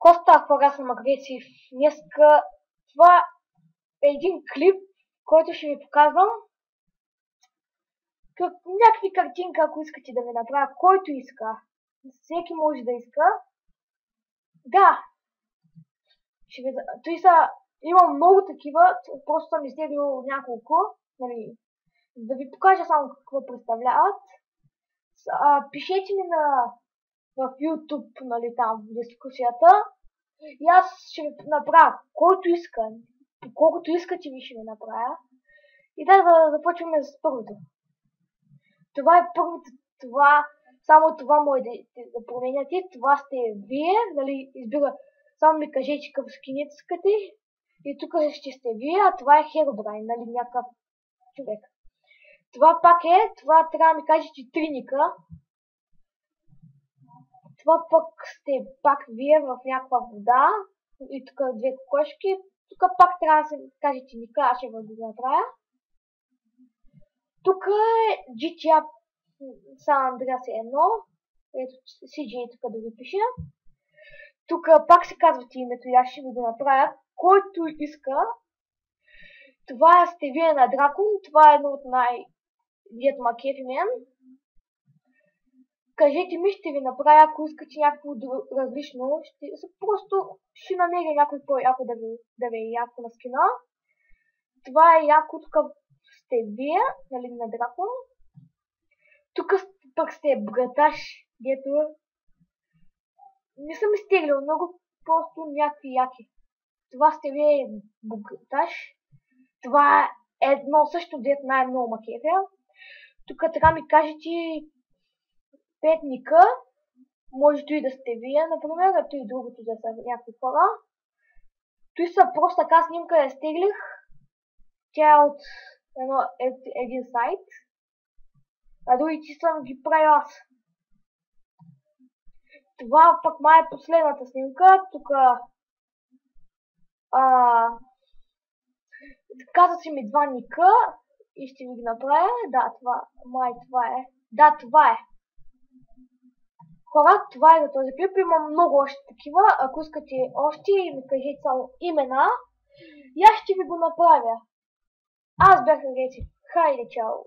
Коста, кога съм агресив. Днеска това е един клип, който ще ви показвам. Някакви картинки, ако искате да ви направя, който иска. Всеки може да иска. Да. Имам много такива, просто съм изтеглил няколко, нали, да ви покажа само какво представляват. Пишете ми в YouTube, нали, там, в дискусията. И аз ще ви направя, който иска, колкото искате ви ще ви направя. И да започваме с първото. Това е първото, само това може да променяте. Това сте вие, нали, избира, само ми кажете какъв скин искате. И тук ще сте вие, а това е Herobrine, нали, някакъв човек. Това пак това трябва да ми кажете триника. Това пък сте пак вие в някаква вода. И тук две кокошки. Тук пак трябва да се кажете ника, аз ще го направя. Тук е GTA San Andreas 1. Ето CJ тук да ви пиша. Тук пак се казвате името и аз ще ви го направя. Който иска. Това сте вие на Дракон. Това е едно от дето ма кефи мен. Кажете ми, ще ви направя, ако искате някакво различно. Просто ще намеря някой по-яко да ви е яко на скина. Това е яко, тук сте вие, нали, на Дракон. Тук пък сте браташ, дето не съм изтеглил много, просто някакви яки. Това сте вие браташ. Това е едно също, дето най-много макефя. Тук така ми кажете петника, може и да сте вие, например, а и другото да са някакви хора. Той са просто така снимка я стеглих. Тя е от един сайт, а другите съм ги правил аз. Това пък май е последната снимка. Тук казват си ми два ника и ще ви ги направя. Да, това е. Да, това е. Хора, това е за този клип. Имам много още такива. Ако искате още, ми кажете само имена. И аз ще ви го направя. Аз бях Агресив. Хайде, чао!